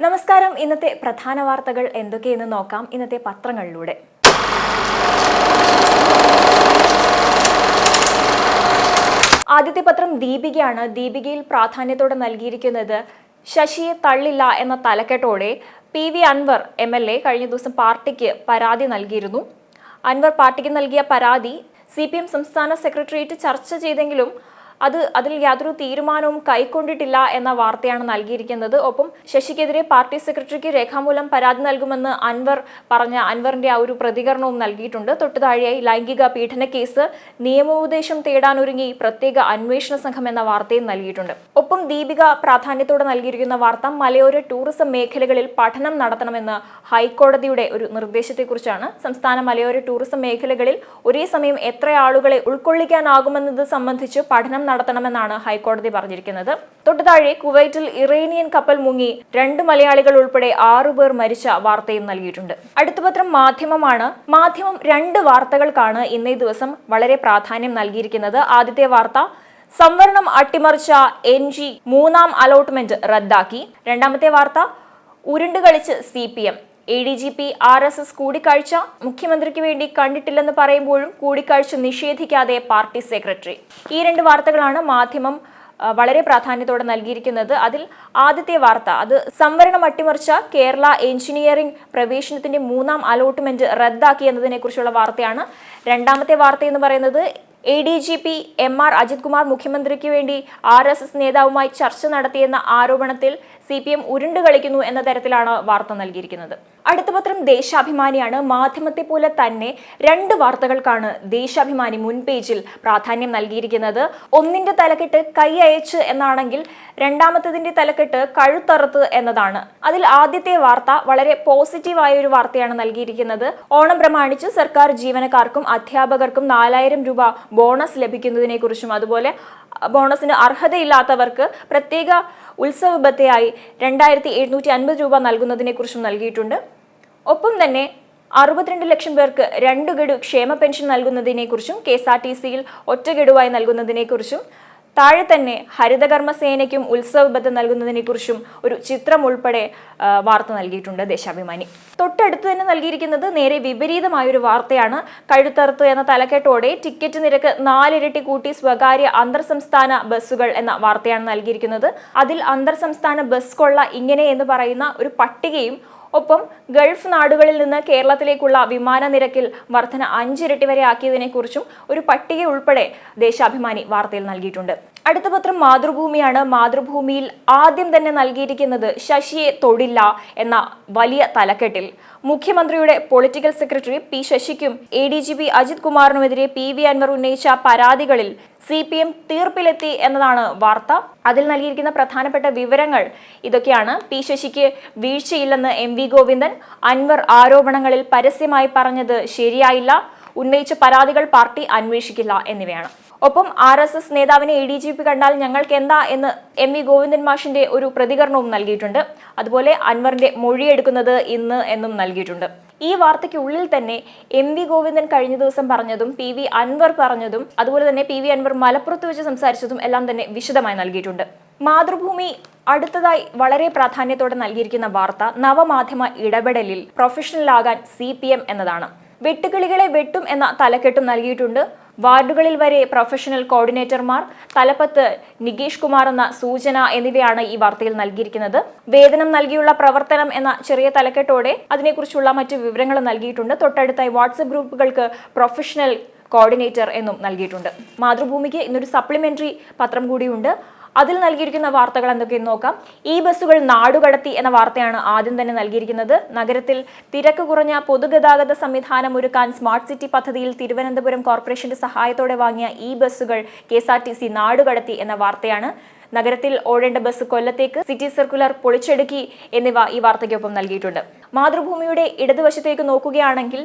നമസ്കാരം. ഇന്നത്തെ പ്രധാന വാർത്തകൾ എന്തൊക്കെയെന്ന് നോക്കാം ഇന്നത്തെ പത്രങ്ങളിലൂടെ. ആദ്യത്തെ പത്രം ദീപികയാണ്. ദീപികയിൽ പ്രാധാന്യത്തോടെ നൽകിയിരിക്കുന്നത് ശശിയെ തള്ളില്ല എന്ന തലക്കെട്ടോടെ PV അൻവർ MLA കഴിഞ്ഞ ദിവസം പാർട്ടിക്ക് പരാതി നൽകിയിരുന്നു. അൻവർ പാർട്ടിക്ക് നൽകിയ പരാതി CPM സംസ്ഥാന സെക്രട്ടേറിയറ്റ് ചർച്ച ചെയ്തെങ്കിലും അതിൽ യാതൊരു തീരുമാനവും കൈക്കൊണ്ടിട്ടില്ല എന്ന വാർത്തയാണ് നൽകിയിരിക്കുന്നത്. ഒപ്പം ശശിക്കെതിരെ പാർട്ടി സെക്രട്ടറിക്ക് രേഖാമൂലം പരാതി നൽകുമെന്ന് അൻവറിന്റെ ആ ഒരു പ്രതികരണവും നൽകിയിട്ടുണ്ട്. തൊട്ടുതാഴെയായി ലൈംഗിക പീഡന കേസ് നിയമോപദേശം തേടാനൊരുങ്ങി പ്രത്യേക അന്വേഷണ സംഘം എന്ന വാർത്തയും നൽകിയിട്ടുണ്ട്. ഒപ്പം ദീപിക പ്രാധാന്യത്തോടെ നൽകിയിരിക്കുന്ന വാർത്ത മലയോര ടൂറിസം മേഖലകളിൽ പഠനം നടത്തണമെന്ന് ഹൈക്കോടതിയുടെ ഒരു നിർദ്ദേശത്തെക്കുറിച്ചാണ്. സംസ്ഥാന മലയോര ടൂറിസം മേഖലകളിൽ ഒരേ സമയം എത്ര ആളുകളെ ഉൾക്കൊള്ളിക്കാനാകുമെന്നത് സംബന്ധിച്ച് പഠനം നടത്തണമെന്നാണ് ഹൈക്കോടതി പറഞ്ഞിരിക്കുന്നത്. തൊട്ടുതാഴെ കുവൈറ്റിൽ ഇറാനിയൻ കപ്പൽ മുങ്ങി 2 മലയാളികൾ ഉൾപ്പെടെ 6 പേർ മരിച്ച വാർത്തയും നൽകിയിട്ടുണ്ട്. അടുത്ത പത്രം മാധ്യമമാണ്. മാധ്യമം 2 വാർത്തകൾക്കാണ് ഇന്നേ ദിവസം വളരെ പ്രാധാന്യം നൽകിയിരിക്കുന്നത്. ആദ്യത്തെ വാർത്ത സംവരണം അട്ടിമറിച്ച NG 3ാം അലോട്ട്മെന്റ് റദ്ദാക്കി. രണ്ടാമത്തെ വാർത്ത ഉരുണ്ടുകളിച്ച് CPM. ADGP RSS കൂടിക്കാഴ്ച മുഖ്യമന്ത്രിക്ക് വേണ്ടി കണ്ടിട്ടില്ലെന്ന് പറയുമ്പോഴും കൂടിക്കാഴ്ച നിഷേധിക്കാതെ പാർട്ടി സെക്രട്ടറി. ഈ 2 വാർത്തകളാണ് മാധ്യമം വളരെ പ്രാധാന്യത്തോടെ നൽകിയിരിക്കുന്നത്. അതിൽ ആദ്യത്തെ വാർത്ത അത് സംവരണം അട്ടിമറിച്ച കേരള എഞ്ചിനീയറിംഗ് പ്രവേശനത്തിന്റെ 3ാം അലോട്ട്മെന്റ് റദ്ദാക്കി എന്നതിനെ കുറിച്ചുള്ള വാർത്തയാണ്. രണ്ടാമത്തെ വാർത്ത എന്ന് പറയുന്നത് ADGP MR അജിത് കുമാർ മുഖ്യമന്ത്രിക്ക് വേണ്ടി RSS നേതാവുമായി ചർച്ച നടത്തിയെന്ന ആരോപണത്തിൽ CPM ഉരുണ്ടു കളിക്കുന്നു എന്ന തരത്തിലാണ് വാർത്ത നൽകിയിരിക്കുന്നത്. അടുത്ത പത്രം ദേശാഭിമാനിയാണ്. മാധ്യമത്തെ പോലെ തന്നെ 2 വാർത്തകൾക്കാണ് ദേശാഭിമാനി മുൻ പേജിൽ പ്രാധാന്യം നൽകിയിരിക്കുന്നത്. ഒന്നിന്റെ തലക്കെട്ട് കൈ അയച്ച് എന്നാണെങ്കിൽ രണ്ടാമത്തതിന്റെ തലക്കെട്ട് കഴുത്തറുത്ത് എന്നതാണ്. അതിൽ ആദ്യത്തെ വാർത്ത വളരെ പോസിറ്റീവായ ഒരു വാർത്തയാണ് നൽകിയിരിക്കുന്നത്. ഓണം പ്രമാണിച്ച് സർക്കാർ ജീവനക്കാർക്കും അധ്യാപകർക്കും 4000 രൂപ ബോണസ് ലഭിക്കുന്നതിനെ കുറിച്ചും അതുപോലെ ബോണസിന് അർഹതയില്ലാത്തവർക്ക് പ്രത്യേക ഉത്സവ ബത്തയായി 2750 രൂപ നൽകുന്നതിനെ കുറിച്ചും നൽകിയിട്ടുണ്ട്. ഒപ്പം തന്നെ 62 ലക്ഷം പേർക്ക് 2 ഗഡു ക്ഷേമ പെൻഷൻ നൽകുന്നതിനെ കുറിച്ചും KSRTCയിൽ ഒറ്റ ഗഡുവായി നൽകുന്നതിനെ കുറിച്ചും താഴെ തന്നെ ഹരിതകർമ്മ സേനയ്ക്കും ഉത്സവ ബത്ത നൽകുന്നതിനെ കുറിച്ചും ഒരു ചിത്രം ഉൾപ്പെടെ വാർത്ത നൽകിയിട്ടുണ്ട് ദേശാഭിമാനി. തൊട്ടടുത്ത് തന്നെ നൽകിയിരിക്കുന്നത് നേരെ വിപരീതമായൊരു വാർത്തയാണ്. കഴുത്തറുത്ത് എന്ന തലക്കെട്ടോടെ ടിക്കറ്റ് നിരക്ക് 4 ഇരട്ടി കൂട്ടി സ്വകാര്യ അന്തർ സംസ്ഥാന ബസ്സുകൾ എന്ന വാർത്തയാണ് നൽകിയിരിക്കുന്നത്. അതിൽ അന്തർ സംസ്ഥാന ബസ് കൊള്ള ഇങ്ങനെ എന്ന് പറയുന്ന ഒരു പട്ടികയും ഒപ്പം ഗൾഫ് നാടുകളിൽ നിന്ന് കേരളത്തിലേക്കുള്ള വിമാന നിരക്കിൽ വർധന 5 ഇരട്ടി വരെ ആക്കിയതിനെ കുറിച്ചും ഒരു പട്ടിക ഉൾപ്പെടെ ദേശാഭിമാനി വാർത്തയിൽ നൽകിയിട്ടുണ്ട്. അടുത്ത പത്രം മാതൃഭൂമിയാണ്. മാതൃഭൂമിയിൽ ആദ്യം തന്നെ നൽകിയിരിക്കുന്നത് ശശിയെ തൊടില്ല എന്ന വലിയ തലക്കെട്ടിൽ മുഖ്യമന്ത്രിയുടെ പൊളിറ്റിക്കൽ സെക്രട്ടറി P ശശിക്കും ADGP അജിത് കുമാറിനുമെതിരെ PV അൻവർ ഉന്നയിച്ച പരാതികളിൽ CPM തീർപ്പിലെത്തി എന്നതാണ് വാർത്ത. അതിൽ നൽകിയിരിക്കുന്ന പ്രധാനപ്പെട്ട വിവരങ്ങൾ ഇതൊക്കെയാണ്. P ശശിക്ക് വീഴ്ചയില്ലെന്ന് MV Govindan. അൻവർ ആരോപണങ്ങളിൽ പരസ്യമായി പറഞ്ഞത് ശരിയായില്ല. ഉന്നയിച്ച പരാതികൾ പാർട്ടി അന്വേഷിക്കില്ല എന്നിവയാണ്. ഒപ്പം RSS നേതാവിനെ ADGP കണ്ടാൽ ഞങ്ങൾക്ക് എന്താ എന്ന് MV ഗോവിന്ദൻ മാഷിന്റെ ഒരു പ്രതികരണവും നൽകിയിട്ടുണ്ട്. അതുപോലെ അൻവറിന്റെ മൊഴിയെടുക്കുന്നത് ഇന്ന് എന്നും നൽകിയിട്ടുണ്ട്. ഈ വാർത്തയ്ക്കുള്ളിൽ തന്നെ MV ഗോവിന്ദൻ കഴിഞ്ഞ ദിവസം പറഞ്ഞതും PV അൻവർ പറഞ്ഞതും അതുപോലെ തന്നെ PV അൻവർ മലപ്പുറത്ത് വെച്ച് സംസാരിച്ചതും എല്ലാം തന്നെ വിശദമായി നൽകിയിട്ടുണ്ട്. മാതൃഭൂമി അടുത്തതായി വളരെ പ്രാധാന്യത്തോടെ നൽകിയിരിക്കുന്ന വാർത്ത നവമാധ്യമ ഇടപെടലിൽ പ്രൊഫഷണലാകാൻ CPM എന്നതാണ്. വെട്ടുകിളികളെ വെട്ടും എന്ന തലക്കെട്ടും നൽകിയിട്ടുണ്ട്. വാർഡുകളിൽ വരെ പ്രൊഫഷണൽ കോർഡിനേറ്റർമാർ, തലപ്പത്ത് നികേഷ് കുമാർ എന്ന സൂചന എന്നിവയാണ് ഈ വാർത്തയിൽ നൽകിയിരിക്കുന്നത്. വേതനം നൽകിയുള്ള പ്രവർത്തനം എന്ന ചെറിയ തലക്കെട്ടോടെ അതിനെക്കുറിച്ചുള്ള മറ്റു വിവരങ്ങൾ നൽകിയിട്ടുണ്ട്. തൊട്ടടുത്തായി വാട്സപ്പ് ഗ്രൂപ്പുകൾക്ക് പ്രൊഫഷണൽ കോർഡിനേറ്റർ എന്നും നൽകിയിട്ടുണ്ട്. മാതൃഭൂമിക്ക് ഇന്നൊരു സപ്ലിമെന്ററി പത്രം കൂടിയുണ്ട്. അതിൽ നൽകിയിരിക്കുന്ന വാർത്തകൾ എന്തൊക്കെയെന്ന് നോക്കാം. ഈ ബസ്സുകൾ നാടുകടത്തി എന്ന വാർത്തയാണ് ആദ്യം തന്നെ നൽകിയിരിക്കുന്നത്. നഗരത്തിൽ തിരക്ക് കുറഞ്ഞ പൊതുഗതാഗത സംവിധാനം ഒരുക്കാൻ സ്മാർട്ട് സിറ്റി പദ്ധതിയിൽ തിരുവനന്തപുരം കോർപ്പറേഷന്റെ സഹായത്തോടെ വാങ്ങിയ ഈ ബസ്സുകൾ KSRTC നാടുകടത്തി എന്ന വാർത്തയാണ്. നഗരത്തിൽ ഓടേണ്ട ബസ് കൊല്ലത്തേക്ക് സിറ്റി സർക്കുലർ പൊളിച്ചെടുക്കി എന്നിവ ഈ വാർത്തയ്ക്കൊപ്പം നൽകിയിട്ടുണ്ട്. മാതൃഭൂമിയുടെ ഇടതുവശത്തേക്ക് നോക്കുകയാണെങ്കിൽ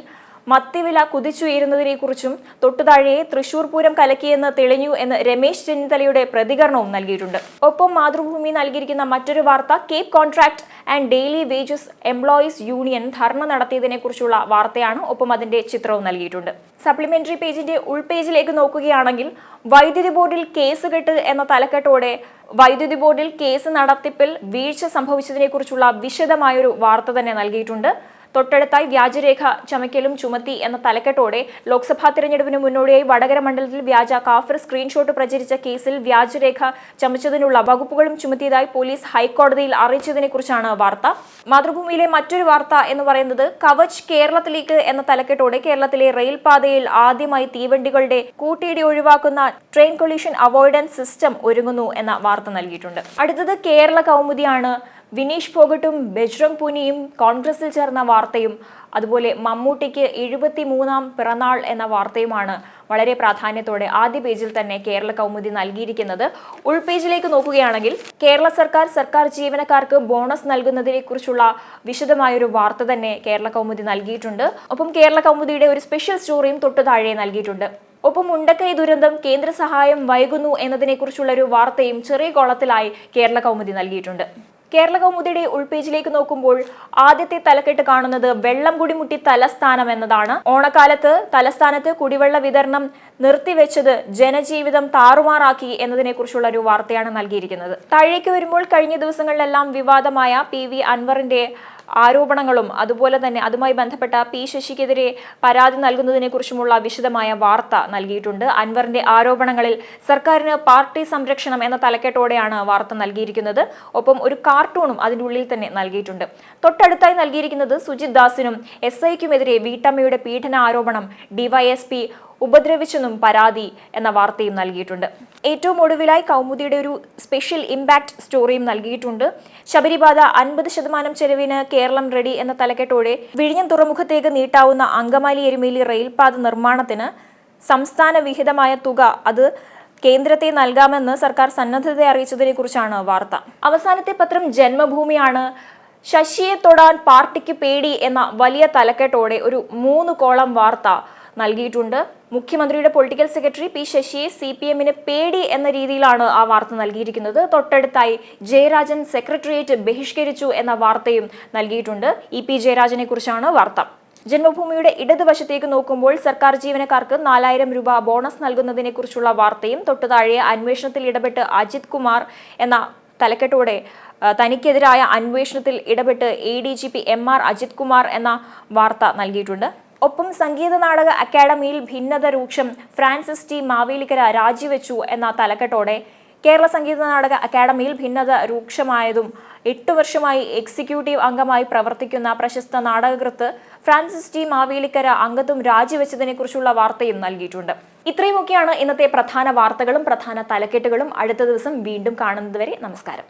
മദ്യവില കുതിച്ചുയരുന്നതിനെക്കുറിച്ചും തൊട്ടുതാഴെ തൃശൂർ പൂരം കലക്കിയെന്ന് തെളിഞ്ഞു എന്ന് രമേശ് ചെന്നിത്തലയുടെ പ്രതികരണവും നൽകിയിട്ടുണ്ട്. ഒപ്പം മാതൃഭൂമി നൽകിയിരിക്കുന്ന മറ്റൊരു വാർത്ത, CAPE contract and daily wages employees union dharna നടത്തിയതിനെക്കുറിച്ചുള്ള വാർത്തയാണ്. ഒപ്പം അതിന്റെ ചിത്രവും നൽകിയിട്ടുണ്ട്. സപ്ലിമെന്ററി പേജിന്റെ ഉൾപേജിലേക്ക് നോക്കുകയാണെങ്കിൽ വൈദ്യുതി ബോർഡിൽ കേസുകെട്ട് എന്ന തലക്കെട്ടോടെ വൈദ്യുതി ബോർഡിൽ കേസ് നടത്തിപ്പിൽ വീഴ്ച സംഭവിച്ചതിനെക്കുറിച്ചുള്ള വിശദമായൊരു വാർത്ത തന്നെ നൽകിയിട്ടുണ്ട്. തൊട്ടടുത്തായി വ്യാജരേഖ ചമയ്ക്കലും ചുമത്തി എന്ന തലക്കെട്ടോടെ ലോക്സഭാ തിരഞ്ഞെടുപ്പിന് മുന്നോടിയായി വടകര മണ്ഡലത്തിൽ വ്യാജ കാഫിർ സ്ക്രീൻഷോട്ട് പ്രചരിച്ച കേസിൽ വ്യാജരേഖ ചമച്ചതിനുള്ള വകുപ്പുകളും ചുമത്തിയതായി പോലീസ് ഹൈക്കോടതിയിൽ അറിയിച്ചതിനെക്കുറിച്ചാണ് വാർത്ത. മാതൃഭൂമിയിലെ മറ്റൊരു വാർത്ത എന്ന് പറയുന്നത് കവച് കേരളത്തിലേക്ക് എന്ന തലക്കെട്ടോടെ കേരളത്തിലെ റെയിൽപാതയിൽ ആദ്യമായി തീവണ്ടികളുടെ കൂട്ടിയിടി ഒഴിവാക്കുന്ന ട്രെയിൻ കൊളീഷൻ അവോയ്ഡൻസ് സിസ്റ്റം ഒരുങ്ങുന്നു എന്ന വാർത്ത നൽകിയിട്ടുണ്ട്. അടുത്തത് കേരള കൗമുദിയാണ്. വിനീഷ് ഫോഗട്ടും ബജ്രംഗ് പൂനിയും കോൺഗ്രസിൽ ചേർന്ന വാർത്തയും അതുപോലെ മമ്മൂട്ടിക്ക് 73ാം പിറന്നാൾ എന്ന വാർത്തയുമാണ് വളരെ പ്രാധാന്യത്തോടെ ആദ്യ പേജിൽ തന്നെ കേരള കൗമുദി നൽകിയിരിക്കുന്നത്. ഉൾപേജിലേക്ക് നോക്കുകയാണെങ്കിൽ കേരള സർക്കാർ ജീവനക്കാർക്ക് ബോണസ് നൽകുന്നതിനെ കുറിച്ചുള്ള വിശദമായൊരു വാർത്ത തന്നെ കേരള കൗമുദി നൽകിയിട്ടുണ്ട്. ഒപ്പം കേരള കൗമുദിയുടെ ഒരു സ്പെഷ്യൽ സ്റ്റോറിയും തൊട്ടു താഴെ നൽകിയിട്ടുണ്ട്. ഒപ്പം മുണ്ടക്കൈ ദുരന്തം കേന്ദ്ര സഹായം വൈകുന്നു എന്നതിനെക്കുറിച്ചുള്ള ഒരു വാർത്തയും ചെറിയ കോളത്തിലായി കേരള കൗമുദി നൽകിയിട്ടുണ്ട്. കേരള കൗമുദിയുടെ ഉൾപേജിലേക്ക് നോക്കുമ്പോൾ ആദ്യത്തെ തലക്കെട്ട് കാണുന്നത് വെള്ളം കുടിമുട്ടി തലസ്ഥാനം എന്നതാണ്. ഓണക്കാലത്ത് തലസ്ഥാനത്ത് കുടിവെള്ള വിതരണം നിർത്തിവെച്ചത് ജനജീവിതം താറുമാറാക്കി എന്നതിനെക്കുറിച്ചുള്ള ഒരു വാർത്തയാണ് നൽകിയിരിക്കുന്നത്. താഴേക്ക് വരുമ്പോൾ കഴിഞ്ഞ ദിവസങ്ങളിലെല്ലാം വിവാദമായ PV അൻവറിന്റെ ആരോപണങ്ങളും അതുപോലെ തന്നെ അതുമായി ബന്ധപ്പെട്ട P ശശിക്കെതിരെ പരാതി നൽകുന്നതിനെ കുറിച്ചുമുള്ള വിശദമായ വാർത്ത നൽകിയിട്ടുണ്ട്. അൻവറിന്റെ ആരോപണങ്ങളിൽ സർക്കാരിന് പാർട്ടി സംരക്ഷണം എന്ന തലക്കെട്ടോടെയാണ് വാർത്ത നൽകിയിരിക്കുന്നത്. ഒപ്പം ഒരു കാർട്ടൂണും അതിൻ്റെ ഉള്ളിൽ തന്നെ നൽകിയിട്ടുണ്ട്. തൊട്ടടുത്തായി നൽകിയിരിക്കുന്നത് സുജിത് ദാസിനും SIക്കുമെതിരെ വീട്ടമ്മയുടെ പീഡന ആരോപണം DYSP ഉപദ്രവിച്ചെന്നും പരാതി എന്ന വാർത്തയും നൽകിയിട്ടുണ്ട്. ഏറ്റവും ഒടുവിലായി കൗമുദിയുടെ ഒരു സ്പെഷ്യൽ ഇമ്പാക്ട് സ്റ്റോറിയും നൽകിയിട്ടുണ്ട്. ശബരിപാത 50% ചെലവിന് കേരളം റെഡി എന്ന തലക്കെട്ടോടെ വിഴിഞ്ഞം തുറമുഖത്തേക്ക് നീട്ടാവുന്ന അങ്കമാലി എരുമേലി റെയിൽപാത നിർമ്മാണത്തിന് സംസ്ഥാന വിഹിതമായ തുക അത് കേന്ദ്രത്തെ നൽകാമെന്ന് സർക്കാർ സന്നദ്ധത അറിയിച്ചതിനെ കുറിച്ചാണ് വാർത്ത. അവസാനത്തെ പത്രം ജന്മഭൂമിയാണ്. ശശിയെ തൊടാൻ പാർട്ടിക്ക് പേടി എന്ന വലിയ തലക്കെട്ടോടെ ഒരു 3 കോളം വാർത്ത നൽകിയിട്ടുണ്ട്. മുഖ്യമന്ത്രിയുടെ പൊളിറ്റിക്കൽ സെക്രട്ടറി P ശശിയെ CPMന് പേടി എന്ന രീതിയിലാണ് ആ വാർത്ത നൽകിയിരിക്കുന്നത്. തൊട്ടടുത്തായി ജയരാജൻ സെക്രട്ടേറിയറ്റ് ബഹിഷ്കരിച്ചു എന്ന വാർത്തയും നൽകിയിട്ടുണ്ട്. EP ജയരാജനെ കുറിച്ചാണ് വാർത്ത. ജന്മഭൂമിയുടെ ഇടതുവശത്തേക്ക് നോക്കുമ്പോൾ സർക്കാർ ജീവനക്കാർക്ക് 4000 രൂപ ബോണസ് നൽകുന്നതിനെ കുറിച്ചുള്ള വാർത്തയും തൊട്ടുതാഴെ അന്വേഷണത്തിൽ ഇടപെട്ട് അജിത് കുമാർ എന്ന തലക്കെട്ടോടെ തനിക്കെതിരായ അന്വേഷണത്തിൽ ഇടപെട്ട് ADGP MR അജിത് കുമാർ എന്ന വാർത്ത നൽകിയിട്ടുണ്ട്. ഒപ്പം സംഗീത നാടക അക്കാദമിയിൽ ഭിന്നത രൂക്ഷം, ഫ്രാൻസിസ് T മാവേലിക്കര രാജിവെച്ചു എന്ന തലക്കെട്ടോടെ കേരള സംഗീത നാടക അക്കാദമിയിൽ ഭിന്നത രൂക്ഷമായതും 8 വർഷമായി എക്സിക്യൂട്ടീവ് അംഗമായി പ്രവർത്തിക്കുന്ന പ്രശസ്ത നാടകകൃത്ത് ഫ്രാൻസിസ് T മാവേലിക്കര അംഗത്വം രാജിവെച്ചതിനെ കുറിച്ചുള്ള വാർത്തയും നൽകിയിട്ടുണ്ട്. ഇത്രയുമൊക്കെയാണ് ഇന്നത്തെ പ്രധാന വാർത്തകളും പ്രധാന തലക്കെട്ടുകളും. അടുത്ത ദിവസം വീണ്ടും കാണുന്നതുവരെ നമസ്കാരം.